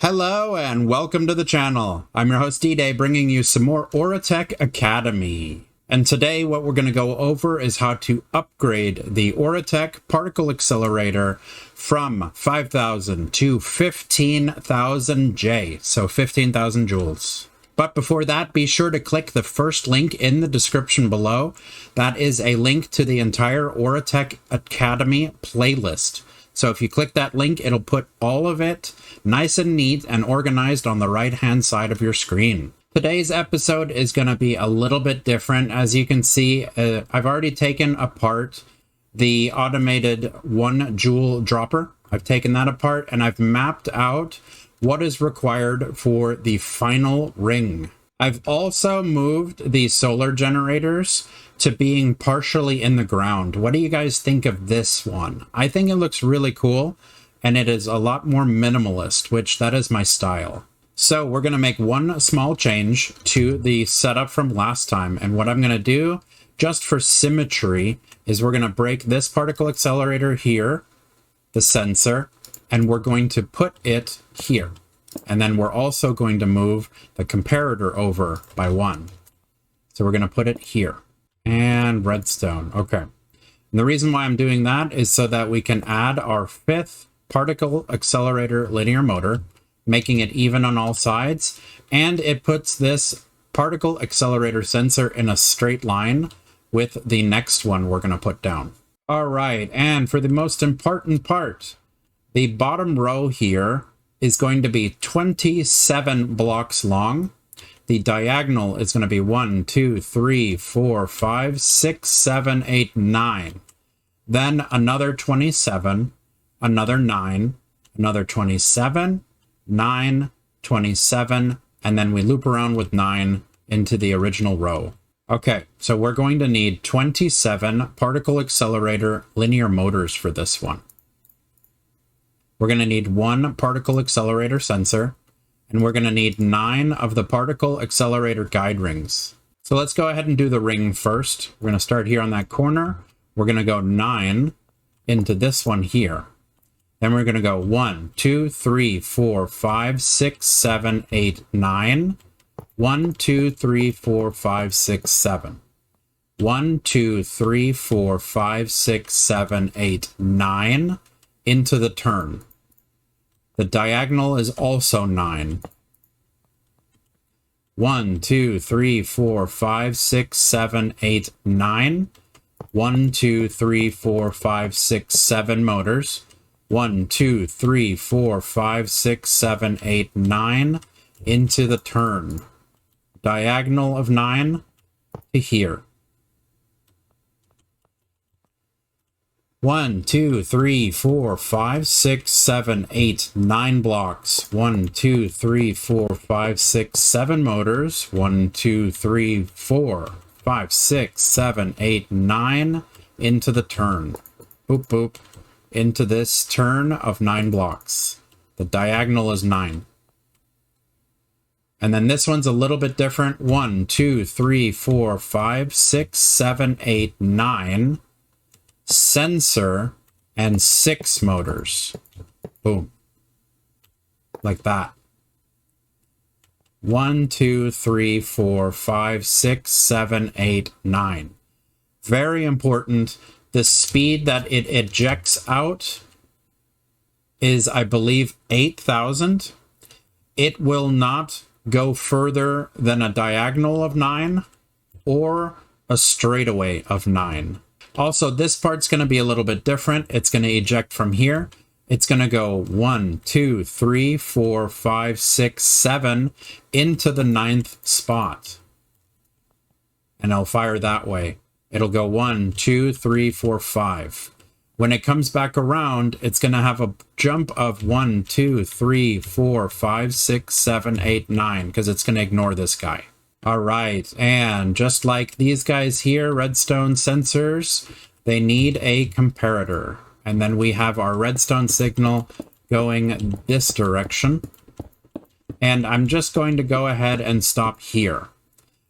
Hello and welcome to the channel. I'm your host D-Day, bringing you some more Oritech Academy. And today what we're going to go over is how to upgrade the Oritech Particle Accelerator from 5000 to 15000J, so 15,000 joules. But before that, be sure to click the first link in the description below. That is a link to the entire Oritech Academy playlist. So if you click that link, it'll put all of it nice and neat and organized on the right-hand side of your screen. Today's episode is going to be a little bit different. As you can see, I've already taken apart the automated 1 joule dropper. I've taken that apart and I've mapped out what is required for the final ring. I've also moved the solar generators to being partially in the ground. What do you guys think of this one? I think it looks really cool, and it is a lot more minimalist, which that is my style. So we're going to make one small change to the setup from last time, and what I'm going to do, just for symmetry, is we're going to break this particle accelerator here, the sensor, and we're going to put it here. And then we're also going to move the comparator over by 1. So we're going to put it here. And redstone. Okay. And the reason why I'm doing that is so that we can add our 5th particle accelerator linear motor, making it even on all sides. And it puts this particle accelerator sensor in a straight line with the next one we're going to put down. All right. And for the most important part, the bottom row here is going to be 27 blocks long. The diagonal is going to be 1, 2, 3, 4, 5, 6, 7, 8, 9. Then another 27, another 9, another 27, 9, 27, and then we loop around with 9 into the original row. Okay, so we're going to need 27 particle accelerator linear motors for this one. We're going to need 1 particle accelerator sensor, and we're going to need 9 of the particle accelerator guide rings. So let's go ahead and do the ring first. We're going to start here on that corner. We're going to go 9 into this one here. Then we're going to go 1, 2, 3, 4, 5, 6, 7, 8, 9. 1, 2, 3, 4, 5, 6, 7. 1, 2, 3, 4, 5, 6, 7, 8, 9 into the turn. The diagonal is also 9. 1, 2, 3, 4, 5, 6, 7, 8, 9. 1, 2, 3, 4, 5, 6, 7 motors. 1, 2, 3, 4, 5, 6, 7, 8, 9 into the turn. Diagonal of 9 to here. 1, 2, 3, 4, 5, 6, 7, 8, 9 blocks. 1, 2, 3, 4, 5, 6, 7 motors. 1, 2, 3, 4, 5, 6, 7, 8, 9 into the turn. Boop, boop. Into this turn of 9 blocks. The diagonal is 9. And then this one's a little bit different. 1, 2, 3, 4, 5, 6, 7, 8, 9. Sensor and 6 motors. Boom. Like that. 1, 2, 3, 4, 5, 6, 7, 8, 9. Very important. The speed that it ejects out is, I believe, 8,000. It will not go further than a diagonal of 9 or a straightaway of 9. Also, this part's going to be a little bit different. It's going to eject from here. It's going to go 1, 2, 3, 4, 5, 6, 7 into the 9th spot. And I'll fire that way. It'll go 1, 2, 3, 4, 5. When it comes back around, it's going to have a jump of 1, 2, 3, 4, 5, 6, 7, 8, 9, because it's going to ignore this guy. All right, and just like these guys here, redstone sensors, they need a comparator. And then we have our redstone signal going this direction. And I'm just going to go ahead and stop here.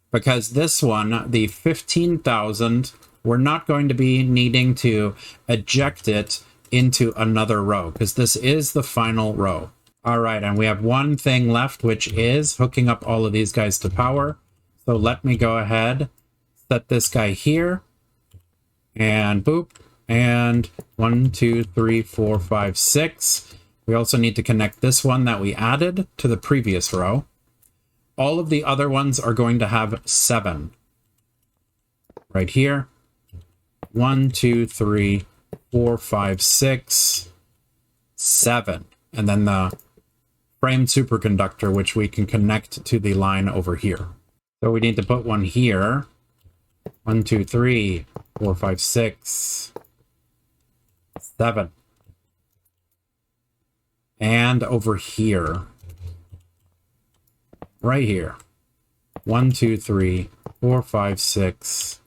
Because this one, the 15,000, we're not going to be needing to eject it into another row, because this is the final row. All right, and we have one thing left, which is hooking up all of these guys to power. So let me go ahead, set this guy here, and boop, and 1, 2, 3, 4, 5, 6. We also need to connect this one that we added to the previous row. All of the other ones are going to have 7. Right here. 1, 2, 3, 4, 5, 6, 7. And then the framed superconductor, which we can connect to the line over here. So we need to put one here. 1, 2, 3, 4, 5, 6, 7. And over here. Right here. 1, 2, 3, 4, 5, 6,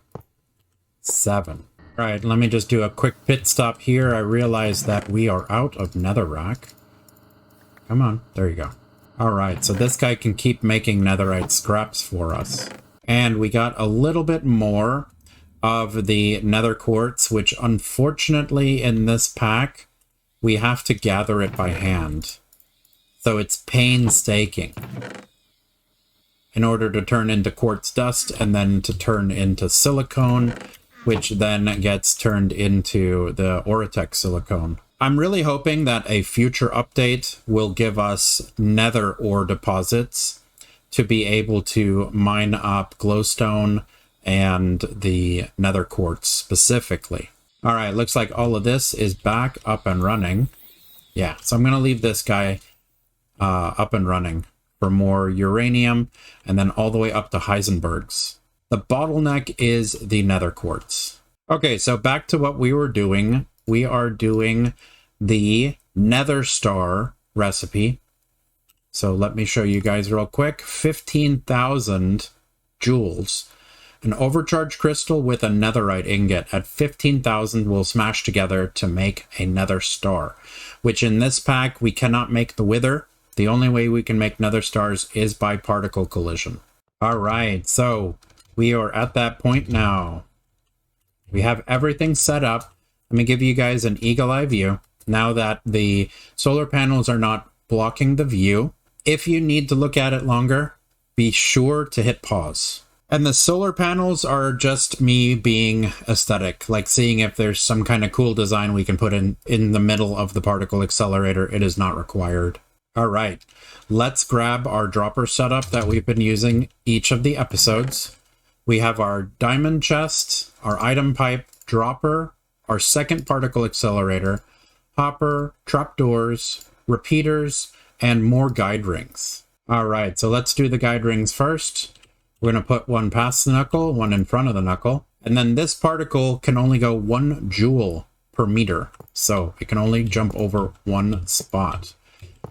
7. All right, let me just do a quick pit stop here. I realize that we are out of netherrack. Come on, there you go. All right, so this guy can keep making netherite scraps for us. And we got a little bit more of the nether quartz, which unfortunately in this pack, we have to gather it by hand. So it's painstaking in order to turn into quartz dust and then to turn into silicone, which then gets turned into the Oritech silicone. I'm really hoping that a future update will give us nether ore deposits to be able to mine up glowstone and the nether quartz specifically. All right, looks like all of this is back up and running. Yeah, so I'm going to leave this guy up and running for more uranium and then all the way up to Heisenberg's. The bottleneck is the nether quartz. Okay, so back to what we were doing. We are doing the nether star recipe. So let me show you guys real quick. 15,000 joules. An overcharged crystal with a netherite ingot at 15,000 will smash together to make a nether star, which in this pack we cannot make the wither. The only way we can make nether stars is by particle collision. All right, so we are at that point now. We have everything set up. Let me give you guys an eagle eye view. Now that the solar panels are not blocking the view, if you need to look at it longer, be sure to hit pause. And the solar panels are just me being aesthetic, like seeing if there's some kind of cool design we can put in the middle of the particle accelerator. It is not required. All right, let's grab our dropper setup that we've been using each of the episodes. We have our diamond chest, our item pipe, dropper, our second particle accelerator, hopper, trapdoors, repeaters, and more guide rings. All right, so let's do the guide rings first. We're going to put one past the knuckle, one in front of the knuckle. And then this particle can only go 1 joule per meter. So it can only jump over one spot.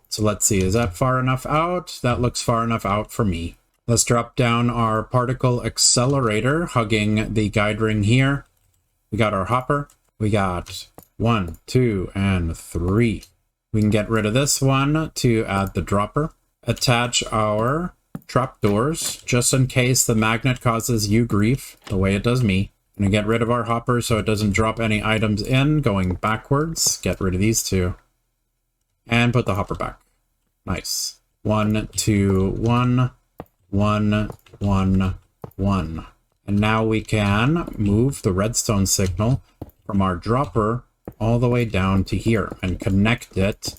So let's see, is that far enough out? That looks far enough out for me. Let's drop down our particle accelerator, hugging the guide ring here. We got our hopper. We got 1, 2, and 3. We can get rid of this one to add the dropper. Attach our trapdoors, just in case the magnet causes you grief, the way it does me. I'm going to get rid of our hopper so it doesn't drop any items in, going backwards. Get rid of these two. And put the hopper back. Nice. 1, 2, 1, 1, 1, 1. And now we can move the redstone signal from our dropper all the way down to here and connect it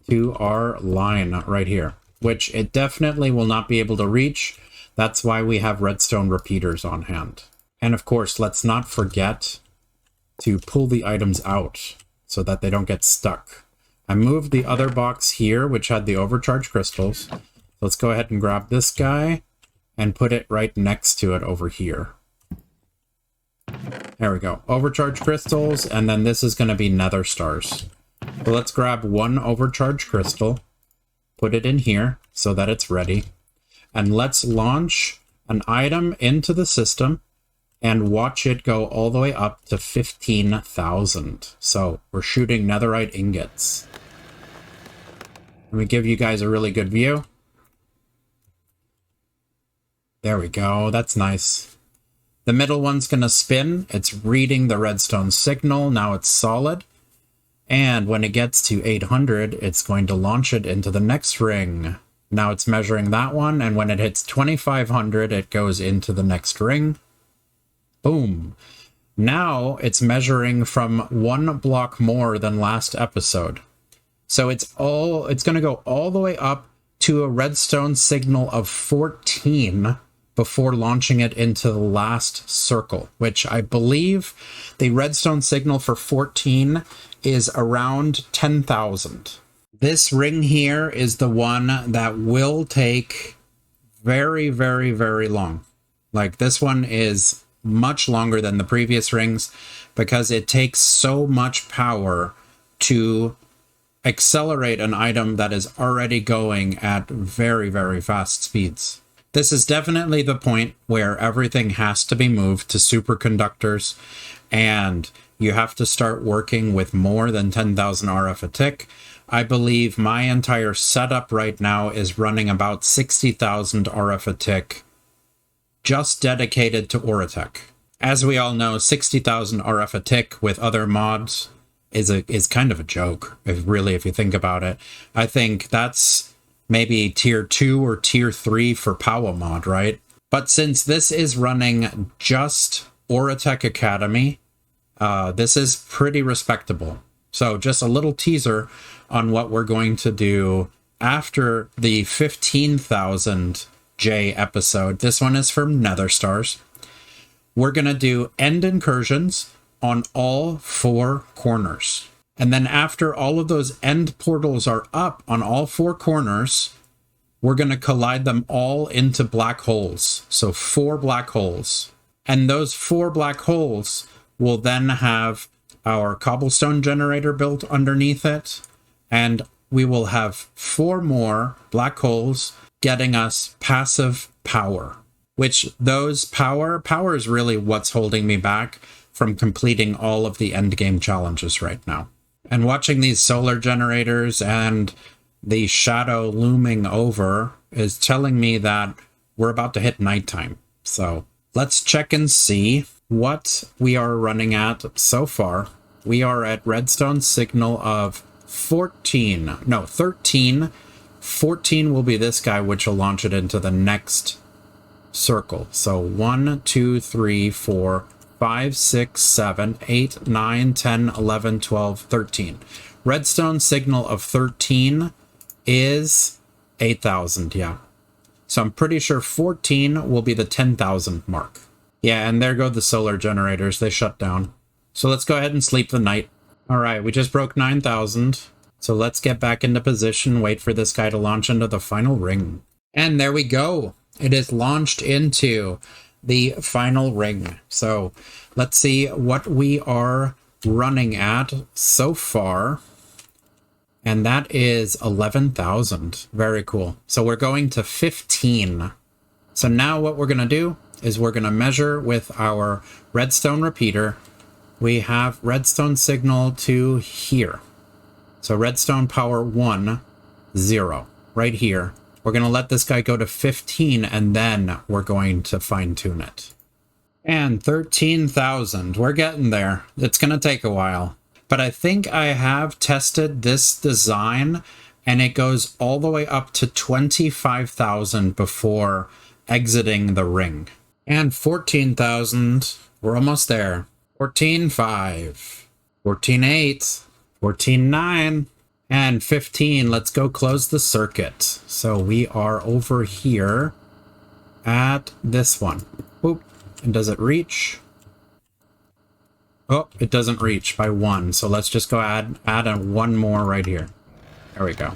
to our line right here, which it definitely will not be able to reach. That's why we have redstone repeaters on hand. And of course, let's not forget to pull the items out so that they don't get stuck. I moved the other box here, which had the overcharged crystals. Let's go ahead and grab this guy and put it right next to it over here. There we go. Overcharged crystals, and then this is going to be nether stars. So let's grab one overcharged crystal, put it in here so that it's ready, and let's launch an item into the system and watch it go all the way up to 15,000. So we're shooting netherite ingots. Let me give you guys a really good view. There we go. That's nice. The middle one's going to spin. It's reading the redstone signal. Now it's solid. And when it gets to 800, it's going to launch it into the next ring. Now it's measuring that one, and when it hits 2500, it goes into the next ring. Boom. Now it's measuring from 1 block more than last episode. So it's going to go all the way up to a redstone signal of 14 before launching it into the last circle, which I believe the redstone signal for 14 is around 10,000. This ring here is the one that will take very, very, very long. Like, this one is much longer than the previous rings because it takes so much power to accelerate an item that is already going at very, very fast speeds. This is definitely the point where everything has to be moved to superconductors, and you have to start working with more than 10,000 RF a tick. I believe my entire setup right now is running about 60,000 RF a tick, just dedicated to Oritech. As we all know, 60,000 RF a tick with other mods is kind of a joke, if you think about it. I think that's maybe tier 2 or tier 3 for Power mod, right? But since this is running just Oritech Academy, this is pretty respectable. So just a little teaser on what we're going to do after the 15,000J episode. This one is from Nether Stars. We're going to do end incursions on all 4 corners. And then after all of those end portals are up on all 4 corners, we're going to collide them all into black holes. So 4 black holes. And those 4 black holes will then have our cobblestone generator built underneath it. And we will have 4 more black holes getting us passive power. Which those power is really what's holding me back from completing all of the endgame challenges right now. And watching these solar generators and the shadow looming over is telling me that we're about to hit nighttime. So let's check and see what we are running at so far. We are at redstone signal of 13. 14 will be this guy, which will launch it into the next circle. So 1, 2, 3, 4, 5, 6, 7, 8, 9, 10, 11, 12, 13. Redstone signal of 13 is 8,000, yeah. So I'm pretty sure 14 will be the 10,000 mark. Yeah, and there go the solar generators. They shut down. So let's go ahead and sleep the night. All right, we just broke 9,000. So let's get back into position, wait for this guy to launch into the final ring. And there we go. It is launched into the final ring. So let's see what we are running at so far. And that is 11,000. Very cool. So we're going to 15. So now what we're going to do is we're going to measure with our redstone repeater. We have redstone signal to here. So redstone power 1, 0, right here. We're going to let this guy go to 15, and then we're going to fine tune it. And 13,000. We're getting there. It's going to take a while. But I think I have tested this design, and it goes all the way up to 25,000 before exiting the ring. And 14,000. We're almost there. 14,5. 14,8. 14,9. And 15, let's go close the circuit. So we are over here at this one. Boop. And does it reach? Oh, it doesn't reach by 1. So let's just go add one more right here. There we go.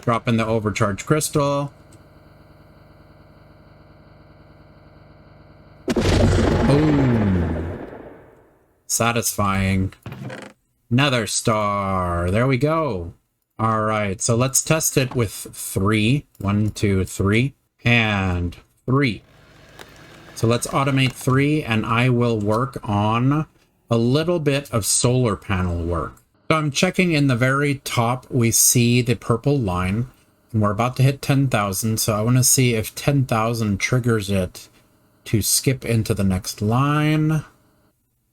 Drop in the overcharged crystal. Boom. Satisfying. Nether star. There we go. All right, so let's test it with 3. 1, 2, 3, and 3. So let's automate 3, and I will work on a little bit of solar panel work. So I'm checking in the very top, we see the purple line, and we're about to hit 10,000. So I want to see if 10,000 triggers it to skip into the next line.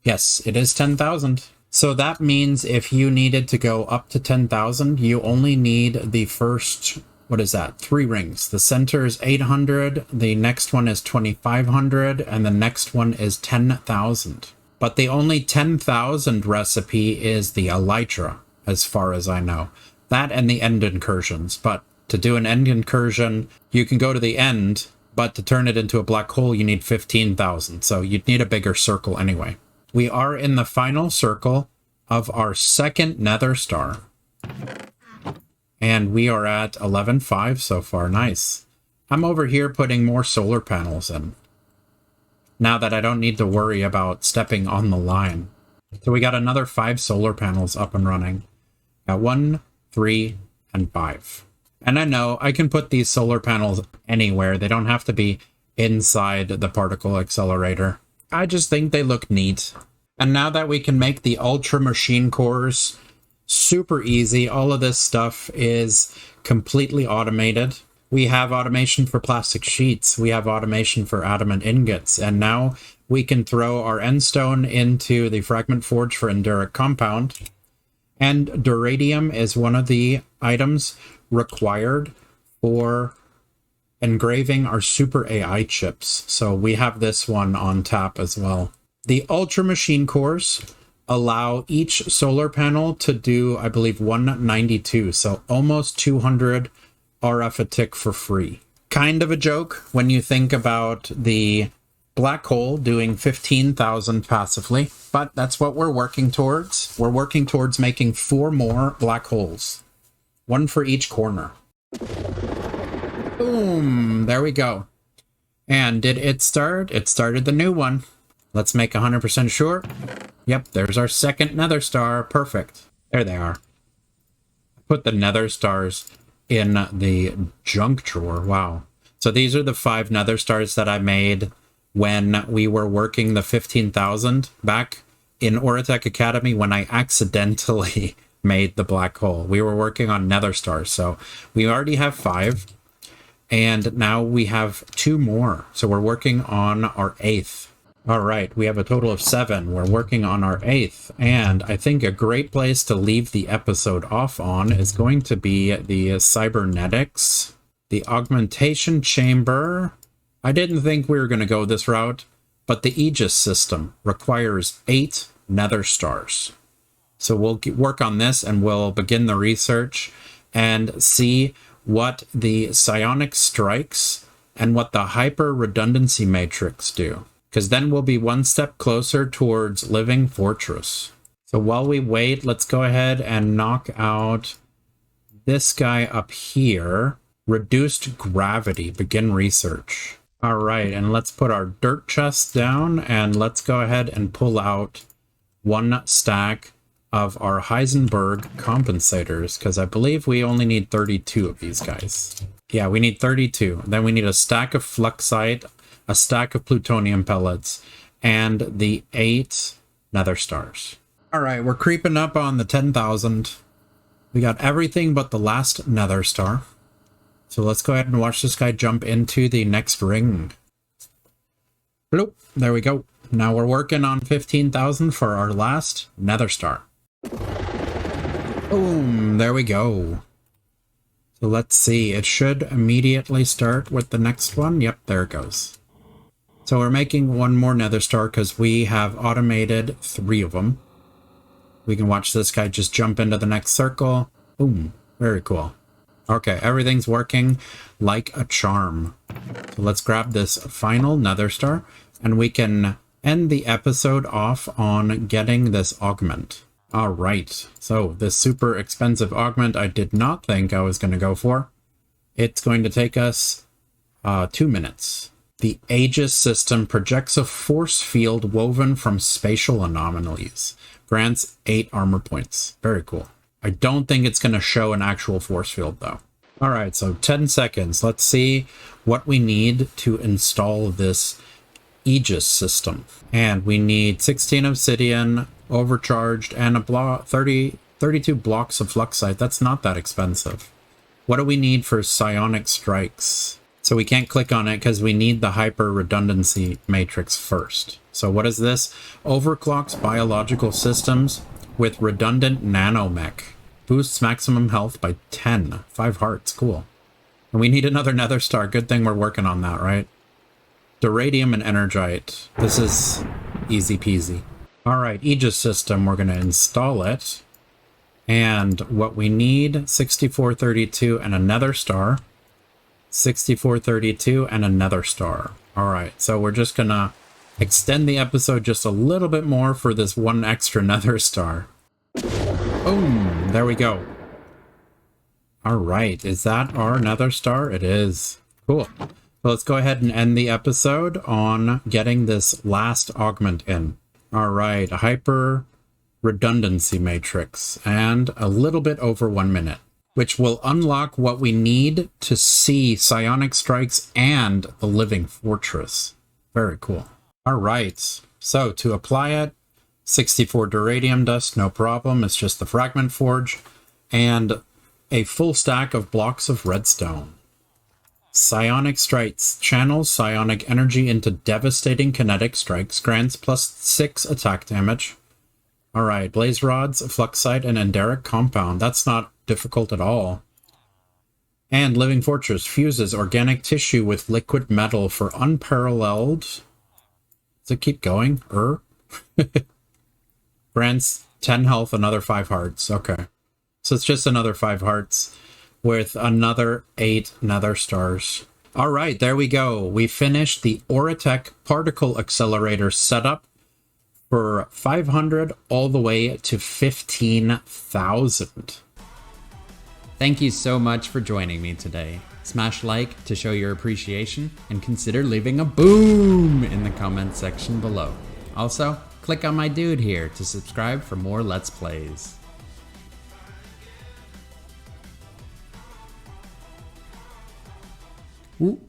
Yes, it is 10,000. So that means if you needed to go up to 10,000, you only need the first, what is that? 3 rings. The center is 800, the next one is 2,500, and the next one is 10,000. But the only 10,000 recipe is the elytra, as far as I know. That and the end incursions. But to do an end incursion, you can go to the end, but to turn it into a black hole, you need 15,000. So you'd need a bigger circle anyway. We are in the final circle of our second nether star. And we are at 11.5 so far. Nice. I'm over here putting more solar panels in, now that I don't need to worry about stepping on the line. So we got another 5 solar panels up and running. Got 1, 3, and 5. And I know I can put these solar panels anywhere. They don't have to be inside the particle accelerator. I just think they look neat. And now that we can make the ultra machine cores super easy, all of this stuff is completely automated. We have automation for plastic sheets. We have automation for adamant ingots. And now we can throw our endstone into the fragment forge for enduric compound. And duradium is one of the items required for engraving our super AI chips. So we have this one on tap as well. The Ultra Machine cores allow each solar panel to do, I believe, 192. So almost 200 RF a tick for free. Kind of a joke when you think about the black hole doing 15,000 passively, but that's what we're working towards. We're working towards making 4 more black holes. 1 for each corner. Boom! There we go. And did it start? It started the new one. Let's make 100% sure. Yep, there's our second nether star. Perfect. There they are. Put the nether stars in the junk drawer. Wow. So these are the 5 nether stars that I made when we were working the 15,000 back in Oritech Academy when I accidentally made the black hole. We were working on nether stars. So we already have 5. And now we have 2 more. So we're working on our 8th. All right, we have a total of 7. We're working on our 8th. And I think a great place to leave the episode off on is going to be the cybernetics, the augmentation chamber. I didn't think we were going to go this route, but the Aegis system requires 8 nether stars. So we'll work on this and we'll begin the research and see what the psionic strikes and what the hyper redundancy matrix do. Because then we'll be 1 step closer towards living fortress. So while we wait, let's go ahead and knock out this guy up here. Reduced gravity, begin research. All right, and let's put our dirt chest down and let's go ahead and pull out 1 stack of our Heisenberg compensators, because I believe we only need 32 of these guys. Yeah, we need 32. Then we need a stack of fluxite, a stack of plutonium pellets, and the 8 nether stars. All right, we're creeping up on the 10,000. We got everything but the last nether star. So let's go ahead and watch this guy jump into the next ring. Bloop, there we go. Now we're working on 15,000 for our last nether star. Boom, there we go. So let's see, it should immediately start with the next one. Yep, there it goes. So we're making 1 more nether star because we have automated 3 of them. We can watch this guy just jump into the next circle. Boom, very cool. Okay, everything's working like a charm. So let's grab this final nether star and we can end the episode off on getting this augment. All right, so this super expensive augment I did not think I was going to go for. It's going to take us 2 minutes. The Aegis system projects a force field woven from spatial anomalies. Grants 8 armor points. Very cool. I don't think it's going to show an actual force field though. All right, so 10 seconds. Let's see what we need to install this Aegis system. And we need 16 obsidian, overcharged, and a 32 blocks of fluxite. That's not that expensive. What do we need for psionic strikes? So we can't click on it because we need the hyper redundancy matrix first. So what is this? Overclocks biological systems with redundant nanomech. Boosts maximum health by 10. 5 hearts. Cool. And we need another nether star. Good thing we're working on that, right? Duradium and energite. This is easy peasy. Alright, Aegis system. We're going to install it. And what we need, 6432 and a nether star. 6432 and a nether star. Alright, so we're just going to extend the episode just a little bit more for this one extra nether star. Boom! There we go. Alright, is that our nether star? It is. Cool. So let's go ahead and end the episode on getting this last augment in. Alright, hyper redundancy matrix, and a little bit over 1 minute, which will unlock what we need to see psionic strikes and the living fortress. Very cool. Alright, so to apply it, 64 duradium dust, no problem. It's just the fragment forge and a full stack of blocks of redstone. Psionic strikes channels psionic energy into devastating kinetic strikes, grants +6 attack damage. Alright, blaze rods, fluxite, and enderic compound. That's not difficult at all. And living fortress fuses organic tissue with liquid metal for unparalleled. Does it keep going? Grants 10 health, another 5 hearts. Okay. So it's just another 5 hearts with another 8 nether stars. Alright, there we go. We finished the Oritech Particle Accelerator Setup for 500 all the way to 15,000. Thank you so much for joining me today. Smash like to show your appreciation and consider leaving a boom in the comments section below. Also, click on my dude here to subscribe for more Let's Plays. Ooh.